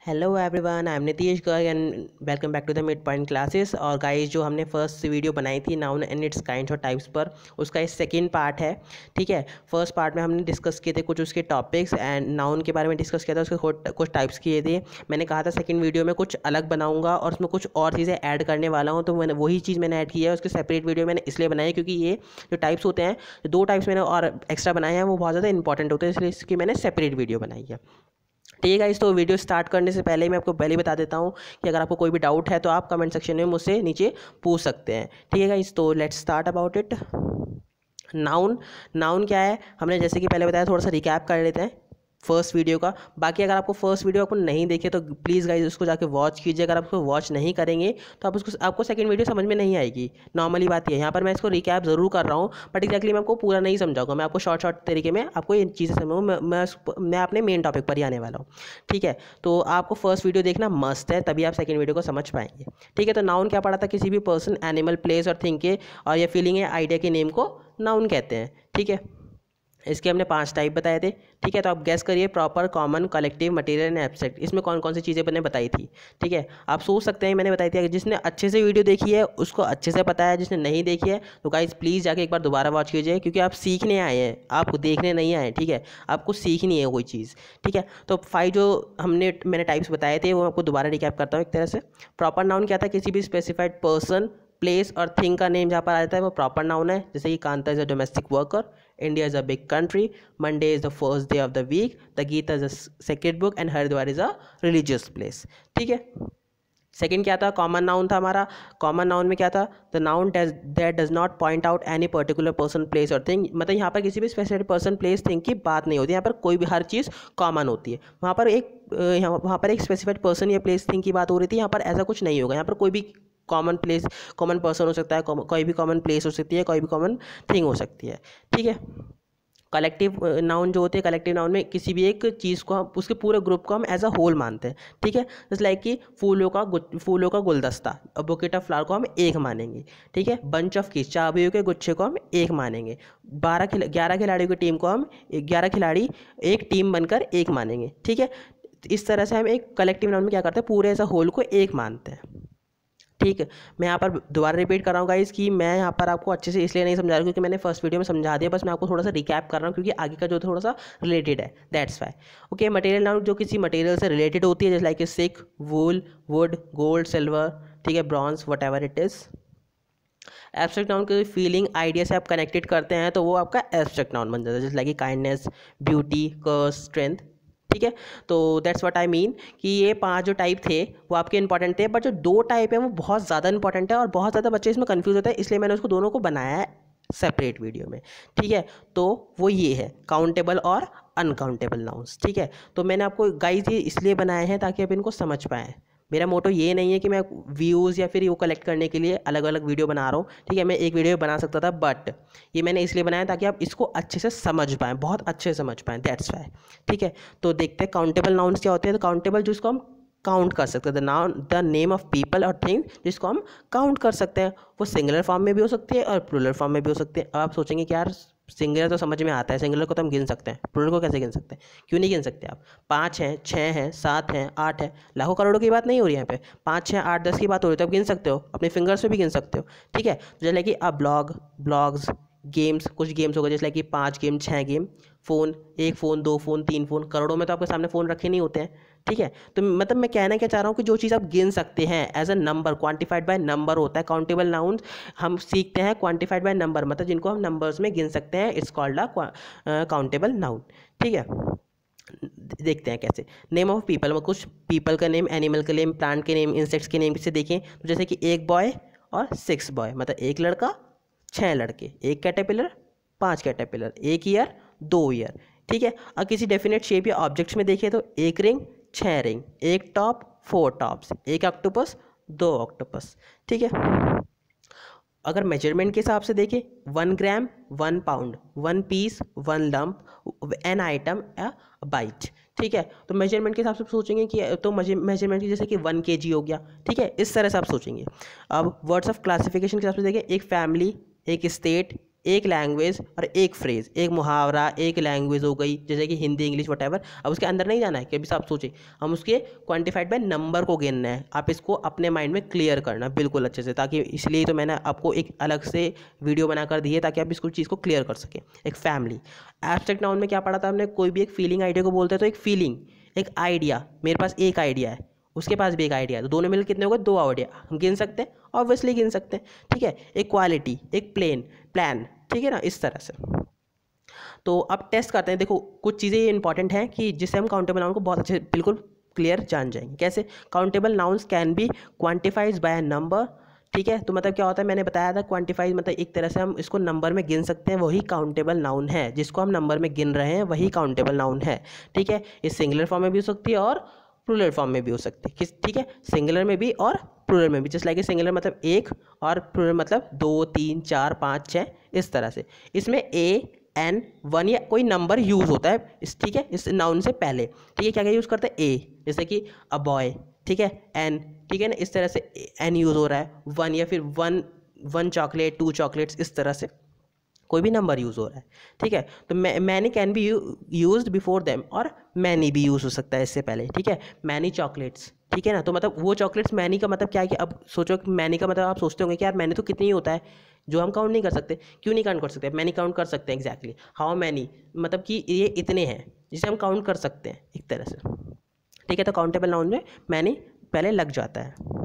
Hello everyone, I am Nitish Garg and welcome back to the mid point classes. और guys, जो हमने first video बनाई थी नाउन एंड इट्स काइंड्स और types पर, उसका ये सेकंड पार्ट है। ठीक है, फर्स्ट पार्ट में हमने डिस्कस किए थे कुछ उसके टॉपिक्स एंड नाउन के बारे में डिस्कस किया था, उसके कुछ टाइप्स किए थे। मैंने कहा था सेकंड वीडियो में कुछ अलग बनाऊंगा और उसमें कुछ और चीज़ें ऐड करने वाला हूँ, तो मैंने वही चीज़ मैंने ऐड की है। उसके सेपरेट वीडियो मैंने इसलिए बनाई है क्योंकि ये जो टाइप्स होते हैं, जो दो टाइप्स मैंने और एक्स्ट्रा बनाए हैं, वो बहुत ज़्यादा इंपॉर्टेंट होते हैं, इसलिए इसकी मैंने सेपरेट वीडियो बनाई है। ठीक है गाइस, तो वीडियो स्टार्ट करने से पहले मैं आपको पहले ही बता देता हूँ कि अगर आपको कोई भी डाउट है तो आप कमेंट सेक्शन में मुझसे नीचे पूछ सकते हैं। ठीक है गाइस, तो let's start about it. Noun noun क्या है, हमने जैसे कि पहले बताया, थोड़ा सा रिकैप कर लेते हैं फर्स्ट वीडियो का। बाकी अगर आपको फर्स्ट वीडियो आपको नहीं देखे तो प्लीज़ गाइज उसको जाके वॉच कीजिए। अगर आप उसको वॉच नहीं करेंगे तो आपको सेकंड वीडियो समझ में नहीं आएगी। नॉर्मली बात ये है, यहाँ पर मैं इसको रिकैप ज़रूर कर रहा हूँ, बट एक्जैक्टली मैं आपको पूरा नहीं समझाऊंगा। मैं आपको शॉर्ट तरीके में आपको ये चीज़ें समझाऊँ। मैं अपने मेन टॉपिक पर ही आने वाला हूँ। ठीक है, तो आपको फर्स्ट वीडियो देखना मस्ट है, तभी आप सेकंड वीडियो को समझ पाएंगे। ठीक है, तो नाउन क्या पढ़ा था, किसी भी पर्सन, एनिमल, प्लेस और थिंग के और या फीलिंग या आइडिया के नेम को नाउन कहते हैं। ठीक है, इसके हमने 5 टाइप बताए थे। ठीक है, तो आप गैस करिए, proper, common, collective, material and abstract, इसमें कौन कौन सी चीज़ें मैंने बताई थी। ठीक है, आप सोच सकते हैं मैंने बताई थी। जिसने अच्छे से वीडियो देखी है उसको अच्छे से पता है, जिसने नहीं देखी है तो गाइस प्लीज़ जाके एक बार दोबारा वॉच कीजिए, क्योंकि आप सीखने आए हैं, आप देखने नहीं आए। ठीक है, आपको सीखनी है कोई चीज़। ठीक है, तो 5 जो मैंने टाइप्स बताए थे वो आपको दोबारा रिकैप करता हूँ एक तरह से। प्रॉपर नाउन क्या था, किसी भी स्पेसिफाइड पर्सन, प्लेस और थिंग का नेम जहाँ पर आता है वो प्रॉपर नाउन है। जैसे कि Kanta is a domestic worker, India is a big country, Monday is the first day of the week, the Gita is a sacred book and Haridwar is a religious place. ठीक है, सेकंड क्या था, कॉमन नाउन था हमारा। Common noun में क्या था, the noun that does not point out any particular person, place और थिंग। मतलब यहाँ पर किसी भी स्पेसिफिक पर्सन, प्लेस, थिंग की बात नहीं होती, यहाँ पर कोई भी हर चीज़ कॉमन होती है। वहाँ पर एक स्पेसिफाइड पर्सन या प्लेस, थिंग की बात हो रही थी, यहाँ पर ऐसा कुछ नहीं होगा। यहाँ पर कोई भी कॉमन प्लेस, कॉमन पर्सन हो सकता है, कोई भी कॉमन प्लेस हो सकती है, कोई भी कॉमन थिंग हो सकती है। ठीक है, कलेक्टिव नाउन जो होते हैं, कलेक्टिव नाउन में किसी भी एक चीज़ को हम, उसके पूरे ग्रुप को हम एज अ होल मानते हैं। ठीक है, जैसे लाइक कि फूलों का गुलदस्ता, बुकेट ऑफ फ्लावर को हम एक मानेंगे। ठीक है, बंच ऑफ कीज, चाबियों के गुच्छे को हम एक मानेंगे। 11 खिलाड़ियों की टीम को हम 11 खिलाड़ी एक टीम बनकर एक मानेंगे। ठीक है, इस तरह से हम एक कलेक्टिव नाउन में क्या करते हैं, पूरे एज अ होल को एक मानते हैं। ठीक है, मैं यहाँ पर दोबारा रिपीट कर रहा हूँ गाइस कि मैं यहाँ पर आपको अच्छे से इसलिए नहीं समझा रहा क्योंकि मैंने फर्स्ट वीडियो में समझा दिया, बस मैं आपको थोड़ा सा रिकैप कर रहा हूँ क्योंकि आगे का जो थोड़ा सा रिलेटेड है, that's why. Okay, material noun जो किसी मटेरियल से रिलेटेड होती है, जैसे like sick, wool, would, gold, silver, ठीक है, bronze, what ever it is. Abstract noun की फीलिंग, आइडिया से आप कनेक्टेड करते हैं तो वो आपका एब्स्ट्रैक्ट नाउन बन जाता है, जैसे लाइक काइंडनेस, ब्यूटी, कर्स, स्ट्रेंथ। ठीक है, तो दैट्स व्हाट आई मीन कि ये 5 जो टाइप थे वो आपके इंपॉर्टेंट थे, बट जो 2 टाइप है वो बहुत ज़्यादा इंपॉर्टेंट है और बहुत ज़्यादा बच्चे इसमें कंफ्यूज होते हैं, इसलिए मैंने उसको दोनों को बनाया है सेपरेट वीडियो में। ठीक है, तो वो ये है काउंटेबल और अनकाउंटेबल नाउन्स। ठीक है, तो मैंने आपको गाइस ये इसलिए बनाए हैं ताकि आप इनको समझ पाएँ। मेरा मोटो ये नहीं है कि मैं व्यूज़ या फिर वो कलेक्ट करने के लिए अलग अलग वीडियो बना रहा हूँ। ठीक है, मैं एक वीडियो बना सकता था, बट ये मैंने इसलिए बनाया ताकि आप इसको अच्छे से समझ पाएँ, बहुत अच्छे से समझ पाएँ, दैट्स वाई। ठीक है, तो देखते हैं काउंटेबल नाउन्स क्या होते हैं। तो काउंटेबल जिसको हम काउंट कर सकते हैं, द नेम ऑफ पीपल और थिंग जिसको हम काउंट कर सकते हैं, वो सिंगुलर फॉर्म में भी हो सकती है और प्लूरल फॉर्म में भी हो सकती है। अब आप सोचेंगे कि यार सिंगुलर तो समझ में आता है, सिंगुलर को तो हम गिन सकते हैं, प्लूरल को कैसे गिन सकते हैं? क्यों नहीं गिन सकते आप? 5 हैं, 6 हैं, 7 हैं, 8 हैं, लाखों करोड़ों की बात नहीं हो रही है यहाँ पे, 5, 6, 8, 10 की बात हो रही है, तो आप गिन सकते हो, अपने फिंगर्स पे भी गिन सकते हो। ठीक है, जैसे कि अब ब्लॉग्स, गेम्स, कुछ गेम्स हो गए जैसे कि 5 game, 6 game, phone, 1 phone, 2 phone, 3 phone, करोड़ों में तो आपके सामने फ़ोन रखे नहीं होते हैं। ठीक है, तो मतलब मैं कहना क्या चाह रहा हूँ कि जो चीज़ आप गिन सकते हैं as a number, quantified by number होता है काउंटेबल नाउन। हम सीखते हैं क्वांटिफाइड बाय नंबर, मतलब जिनको हम नंबर्स में गिन सकते हैं, it's called a countable noun. ठीक है, देखते हैं कैसे। नेम ऑफ पीपल, कुछ पीपल का नेम, एनिमल का नेम, प्लांट के नेम, इंसेक्ट्स के नेम से देखें तो जैसे कि 1 बॉय और 6 बॉय, मतलब 1 लड़का 6 लड़के, 1 कैटरपिलर 5 कैटरपिलर, 1 ईयर 2 ईयर। ठीक है, और किसी डेफिनेट शेप या ऑब्जेक्ट्स में देखें तो 1 ring 6 ring, 1 top 4 tops, 1 octopus 2 octopus. ठीक है, अगर मेजरमेंट के हिसाब से देखें 1 gram 1 pound, 1 piece 1 lump, an item a bite. ठीक है, तो मेजरमेंट के हिसाब से सोचेंगे कि तो मेजरमेंट की जैसे कि 1 kg हो गया। ठीक है, इस तरह से आप सोचेंगे। अब वर्ड्स ऑफ क्लासिफिकेशन के हिसाब से देखें, एक फैमिली, एक स्टेट, एक लैंग्वेज और एक फ्रेज, एक मुहावरा, एक लैंग्वेज हो गई, जैसे कि हिंदी, इंग्लिश, वटेवर। अब उसके अंदर नहीं जाना है कि अभी आप सोचें, हम उसके क्वान्टिफाइड बाय नंबर को गिनना है। आप इसको अपने माइंड में क्लियर करना बिल्कुल अच्छे से, ताकि इसलिए तो मैंने आपको एक अलग से वीडियो बनाकर दी है ताकि आप इसको चीज़ को क्लियर कर सकें। एक फैमिली, एब्स्ट्रैक्ट नाउन में क्या पढ़ा था हमने, कोई भी एक फीलिंग आइडिया को बोलते हैं तो एक फीलिंग, एक आइडिया, मेरे पास एक आइडिया है, उसके पास भी एक आइडिया है, तो दोनों मिलकर कितने हो गए, 2 आइडिया, हम गिन सकते हैं, ऑब्वियसली गिन सकते हैं, ठीक है। एक क्वालिटी, एक प्लान, ठीक है ना, इस तरह से। तो अब टेस्ट करते हैं। देखो कुछ चीज़ें ये इंपॉर्टेंट हैं कि जिससे हम काउंटेबल नाउन को बहुत अच्छे बिल्कुल क्लियर जान जाएंगे। कैसे? Countable nouns can be quantifies by number, ठीक है। तो मतलब क्या होता है, मैंने बताया था क्वान्टिफाइज मतलब एक तरह से हम इसको नंबर में गिन सकते हैं, वही काउंटेबल नाउन है। जिसको हम नंबर में गिन रहे हैं वही काउंटेबल नाउन है, ठीक है। ये सिंगुलर फॉर्म में भी हो सकती है और प्लूरल फॉर्म में भी हो सकती है, ठीक है, सिंगुलर में भी और प्लूरल में भी। जस्ट लाइक सिंगुलर मतलब एक और प्लूरल मतलब 2, 3, 4, 5, 6, इस तरह से। इसमें ए, एन, वन या कोई नंबर यूज़ होता है इस, ठीक है, इस नाउन से पहले, ठीक है। क्या क्या यूज़ करते हैं, ए, जैसे कि अ बॉय, ठीक है, एन, ठीक है ना, इस तरह से एन यूज़ हो रहा है। वन या फिर वन चॉकलेट, 2 चॉकलेट्स, इस तरह से कोई भी नंबर यूज़ हो रहा है, ठीक है। तो many can be used before them, और मैनी भी यूज़ हो सकता है इससे पहले, ठीक है। मैनी चॉकलेट्स, ठीक है ना, तो मतलब वो चॉकलेट्स, मैनी का मतलब क्या है कि अब सोचो कि मैनी का मतलब आप सोचते होंगे कि यार मैनी तो कितनी ही होता है जो हम काउंट नहीं कर सकते। क्यों नहीं काउंट कर सकते, मैनी काउंट कर सकते हैं एग्जैक्टली। हाउ मैनी मतलब कि ये इतने हैं जिसे हम काउंट कर सकते हैं एक तरह से, ठीक है। तो काउंटेबल नाउन में मैनी पहले लग जाता है।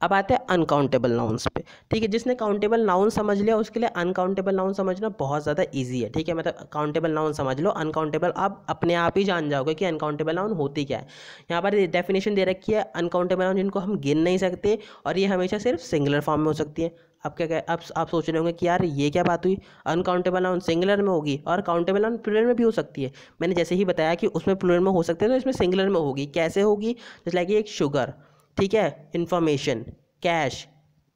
अब आते हैं अनकाउंटेबल नाउन्स पे, ठीक है। जिसने काउंटेबल नाउन समझ लिया उसके लिए अनकाउंटेबल नाउन समझना बहुत ज़्यादा इजी है, ठीक है। मतलब काउंटेबल नाउन समझ लो, अनकाउंटेबल आप अपने आप ही जान जाओगे कि अनकाउंटेबल नाउन होती क्या है। यहाँ पर डेफिनेशन दे रखी है, अनकाउंटेबल नाउन जिनको हम गिन नहीं सकते और ये हमेशा सिर्फ सिंगुलर फॉर्म में हो सकती है। अब क्या आप सोच रहे होंगे कि यार ये क्या बात हुई, अनकाउंटेबल नाउन सिंगुलर में होगी और काउंटेबल नाउन प्लूरल में भी हो सकती है। मैंने जैसे ही बताया कि उसमें प्लूरल में हो सकते हैं तो इसमें सिंगुलर में होगी। कैसे होगी, जैसे लाइक एक शुगर, ठीक है, इंफॉर्मेशन, कैश,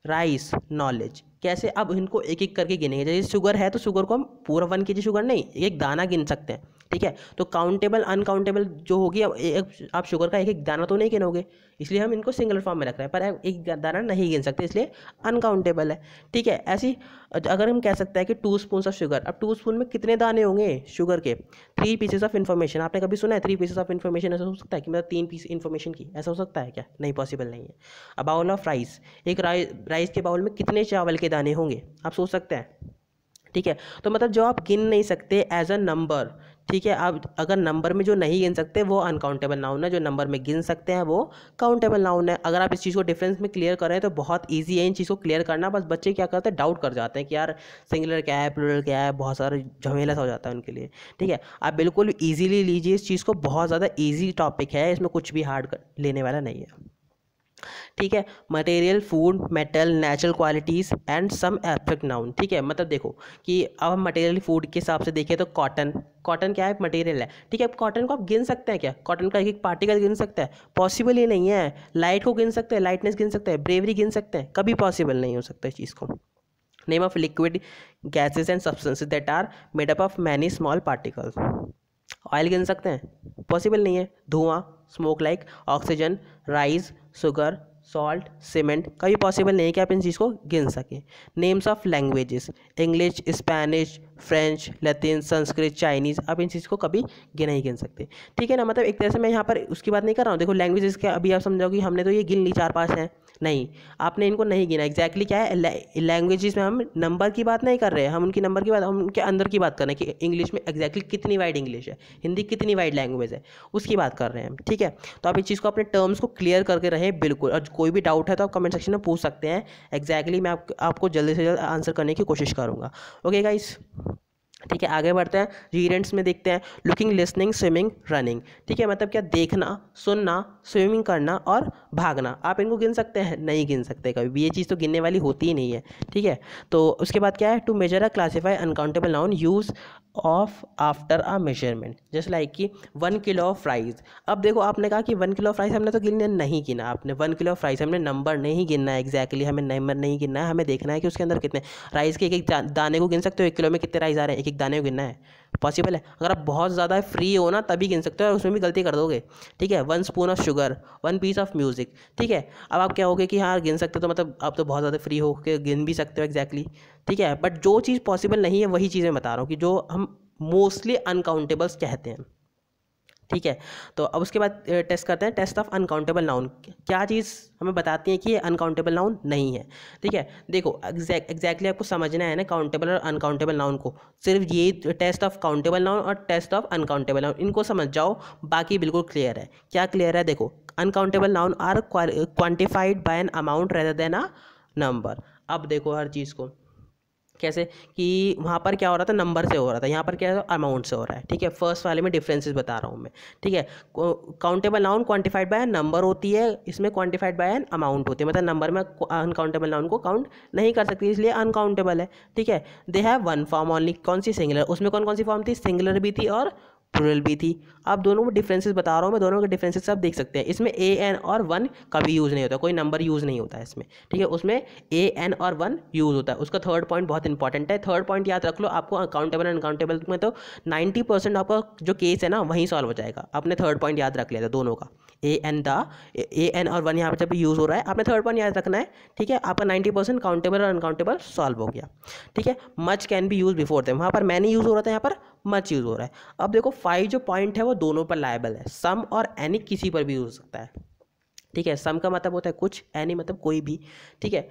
राइस, नॉलेज। कैसे, अब इनको एक एक करके गिनेंगे। जैसे शुगर है तो शुगर को हम पूरा 1 kg शुगर नहीं, एक दाना गिन सकते हैं, ठीक है। तो काउंटेबल अनकाउंटेबल जो होगी, अब आप शुगर का एक एक दाना तो नहीं गिनोगे, इसलिए हम इनको सिंगल फॉर्म में रख रहे हैं, पर एक दाना नहीं गिन सकते इसलिए अनकाउंटेबल है, ठीक है। ऐसी अगर हम कह सकते हैं कि 2 स्पून ऑफ शुगर, अब 2 स्पून में कितने दाने होंगे शुगर के, 3 पीसेस ऑफ इन्फॉर्मेशन। आपने कभी सुना है 3 पीसेस ऑफ इन्फॉर्मेशन? ऐसा हो सकता है कि मतलब 3 पीस इन्फॉर्मेशन की, ऐसा हो सकता है क्या? नहीं, पॉसिबल नहीं है। अ बाउल ऑफ राइस, एक राइस के बाउल में कितने चावल के दाने होंगे, आप सोच सकते हैं, ठीक है। तो मतलब जो आप गिन नहीं सकते एज अ नंबर, ठीक है, आप अगर नंबर में जो नहीं गिन सकते वो अनकाउंटेबल नाउन है, जो नंबर में गिन सकते हैं वो काउंटेबल नाउन है। अगर आप इस चीज़ को डिफरेंस में क्लियर करें तो बहुत इजी है इन चीज़ को क्लियर करना। बस बच्चे क्या करते हैं, डाउट कर जाते हैं कि यार सिंगुलर क्या है, प्लूरल क्या है, बहुत सारा झमेला सा हो जाता है उनके लिए, ठीक है। आप बिल्कुल ईजीली लीजिए इस चीज़ को, बहुत ज़्यादा ईजी टॉपिक है, इसमें कुछ भी हार्ड लेने वाला नहीं है, ठीक है। Material, food, metal, natural qualities and some abstract noun, ठीक है। मतलब देखो कि अब हम मटेरियल फूड के हिसाब से देखें तो कॉटन क्या है, मटेरियल है, ठीक है। अब कॉटन को आप गिन सकते हैं क्या, कॉटन का एक एक पार्टिकल गिन सकते हैं? पॉसिबल ही नहीं है। लाइट को गिन सकते हैं, लाइटनेस गिन सकते हैं, ब्रेवरी गिन सकते हैं? कभी पॉसिबल नहीं हो सकता इस चीज़ को। Name of liquid gases and substances that are made up of many small particles. Oil गिन सकते हैं? पॉसिबल नहीं है। धुआं, smoke like, oxygen, rice, sugar, salt, cement, कभी पॉसिबल नहीं है कि आप इन चीज़ को गिन सकें। Names of languages, English, Spanish, French, Latin, Sanskrit, Chinese, आप इन चीज़ को कभी नहीं गिन सकते, ठीक है ना। मतलब एक तरह से मैं यहाँ पर उसकी बात नहीं कर रहा हूँ। देखो लैंग्वेजेस के अभी आप समझोगे हमने तो ये गिन ली 4-5 हैं, नहीं, आपने इनको नहीं गिना। एग्जैक्टली क्या है, लैंग्वेजेस में हम नंबर की बात नहीं कर रहे हैं, हम उनकी नंबर की बात, हम उनके अंदर की बात कर रहे हैं कि इंग्लिश में एग्जैक्टली कितनी वाइड इंग्लिश है, हिंदी कितनी वाइड लैंग्वेज है, उसकी बात कर रहे हैं हम, ठीक है। तो आप इस चीज़ को अपने टर्म्स को क्लियर करके रहें बिल्कुल। और कोई भी डाउट है तो आप कमेंट सेक्शन में पूछ सकते हैं, एग्जैक्टली मैं आपको जल्दी से जल्द आंसर करने की कोशिश करूँगा। ओके गाइस, ठीक है, आगे बढ़ते हैं। रीडेंट्स में देखते हैं, लुकिंग, लिसनिंग, स्विमिंग, रनिंग, ठीक है। मतलब क्या, देखना, सुनना, स्विमिंग करना और भागना। आप इनको गिन सकते हैं? नहीं गिन सकते कभी भी, ये चीज़ तो गिनने वाली होती ही नहीं है, ठीक है। तो उसके बाद क्या है, to measure a classify uncountable noun use of after a measurement, just like कि 1 किलो ऑफ राइस। अब देखो आपने कहा कि 1 किलो ऑफ राइस हमने तो गिनने नहीं गिना, आपने 1 किलो ऑफ राइस हमने नंबर नहीं गिनना है, एग्जैक्टली हमें नंबर नहीं गिनना है, हमें देखना है कि उसके अंदर कितने राइस के एक एक दाने को गिन सकते हो, 1 किलो में कितने राइस आ रहे हैं, एक एक दाने को गिनना है? पॉसिबल है? अगर आप बहुत ज़्यादा फ्री हो ना तभी गिन सकते हो, और उसमें भी गलती कर दोगे, ठीक है। 1 spoon of sugar, 1 piece of music, ठीक है। अब आप क्या होगे कि हाँ गिन सकते हो, तो मतलब आप तो बहुत ज़्यादा फ्री हो के गिन भी सकते हो एग्जैक्टली, ठीक है। बट जो चीज़ पॉसिबल नहीं है वही चीज़ें बता रहा हूँ कि जो हम मोस्टली अनकाउंटेबल्स कहते हैं, ठीक है। तो अब उसके बाद टेस्ट करते हैं, टेस्ट ऑफ अनकाउंटेबल नाउन। क्या चीज़ हमें बताती है कि ये अनकाउंटेबल नाउन नहीं है, ठीक है। देखो एग्जैक्टली आपको समझना है ना काउंटेबल और अनकाउंटेबल नाउन को, सिर्फ ये टेस्ट ऑफ काउंटेबल नाउन और टेस्ट ऑफ अनकाउंटेबल नाउन, इनको समझ जाओ, बाकी बिल्कुल क्लियर है। क्या क्लियर है? देखो, uncountable noun are quantified by an amount rather than a number. अब देखो हर चीज़ को कैसे कि वहाँ पर क्या हो रहा था, नंबर से हो रहा था, यहाँ पर क्या है, अमाउंट से हो रहा है, ठीक है। फर्स्ट वाले में डिफरेंसेस बता रहा हूँ मैं, ठीक है। Countable noun quantified by number होती है, इसमें क्वांटिफाइड बाय एन अमाउंट होती है, मतलब नंबर में अनकाउंटेबल नाउन को काउंट नहीं कर सकती, इसलिए अनकाउंटेबल है, ठीक है। They have one form only, कौन सी? सिंगुलर। उसमें कौन कौन सी फॉर्म थी? सिंगुलर भी थी और प्लूरल भी थी। अब दोनों में डिफरेंसेस बता रहा हूँ मैं, दोनों के डिफरेंसेस सब देख सकते हैं। इसमें ए एन और वन कभी यूज़ नहीं होता, कोई नंबर यूज़ नहीं होता है इसमें, ठीक है। उसमें ए एन और वन यूज़ होता है। उसका थर्ड पॉइंट बहुत इंपॉर्टेंट है, थर्ड पॉइंट याद रख लो, आपको अकाउंटेबल एंड अनकाउंटेबल में तो 90% आपका जो केस है ना वहीं सॉल्व हो जाएगा। आपने थर्ड पॉइंट याद रख लिया था दोनों का, ए एन और वन यहाँ पर जब यूज़ हो रहा है, आपने थर्ड पॉइंट याद रखना है, ठीक है। आपका 90% काउंटेबल और अनकाउंटेबल सॉल्व हो गया, ठीक है। Much can be use before them, वहाँ पर मैनी यूज़ हो रहा था, यहाँ पर मच यूज़ हो रहा है। अब देखो 5 जो पॉइंट है वो दोनों पर लायबल है, सम और एनी किसी पर भी यूज हो सकता है, ठीक है। सम का मतलब होता है कुछ, एनी मतलब कोई भी, ठीक है।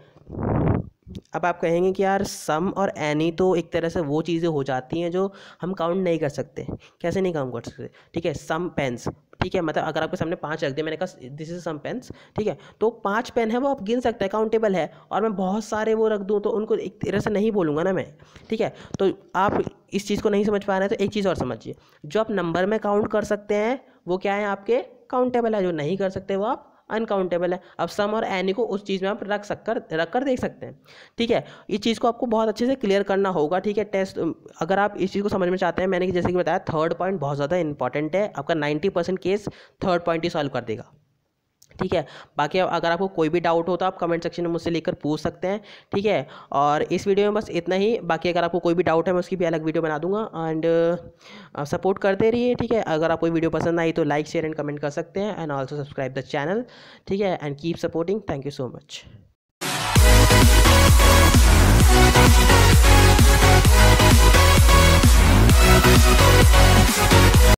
अब आप कहेंगे कि यार सम और एनी तो एक तरह से वो चीज़ें हो जाती हैं जो हम काउंट नहीं कर सकते। कैसे नहीं काउंट कर सकते? ठीक है, सम पेन्स, ठीक है, मतलब अगर आपके सामने 5 रख दिए, मैंने कहा दिस इज सम पेन्स, ठीक है, तो 5 पेन है वो आप गिन सकते हैं, काउंटेबल है। और मैं बहुत सारे वो रख दूँ तो उनको एक तरह से नहीं बोलूँगा ना मैं, ठीक है। तो आप इस चीज़ को नहीं समझ पा रहे हैं तो एक चीज़ और समझिए, जो आप नंबर में काउंट कर सकते हैं वो क्या है, आपके काउंटेबल है, जो नहीं कर सकते वो आप अनकाउंटेबल है। अब सम और एनी को उस चीज़ में आप रख कर देख सकते हैं, ठीक है। इस चीज़ को आपको बहुत अच्छे से क्लियर करना होगा, ठीक है। टेस्ट अगर आप इस चीज़ को समझ में चाहते हैं, मैंने जैसे कि बताया थर्ड पॉइंट बहुत ज़्यादा इंपॉर्टेंट है, आपका 90% केस थर्ड पॉइंट ही सॉल्व कर देगा, ठीक है। बाकी अगर आपको कोई भी डाउट हो तो आप कमेंट सेक्शन में मुझसे लेकर पूछ सकते हैं, ठीक है। और इस वीडियो में बस इतना ही, बाकी अगर आपको कोई भी डाउट है मैं उसकी भी अलग वीडियो बना दूंगा। एंड सपोर्ट करते रहिए, ठीक है। अगर आपको वीडियो पसंद आई तो लाइक शेयर एंड कमेंट कर सकते हैं, and also subscribe the channel, ठीक है। And keep supporting, thank you so much.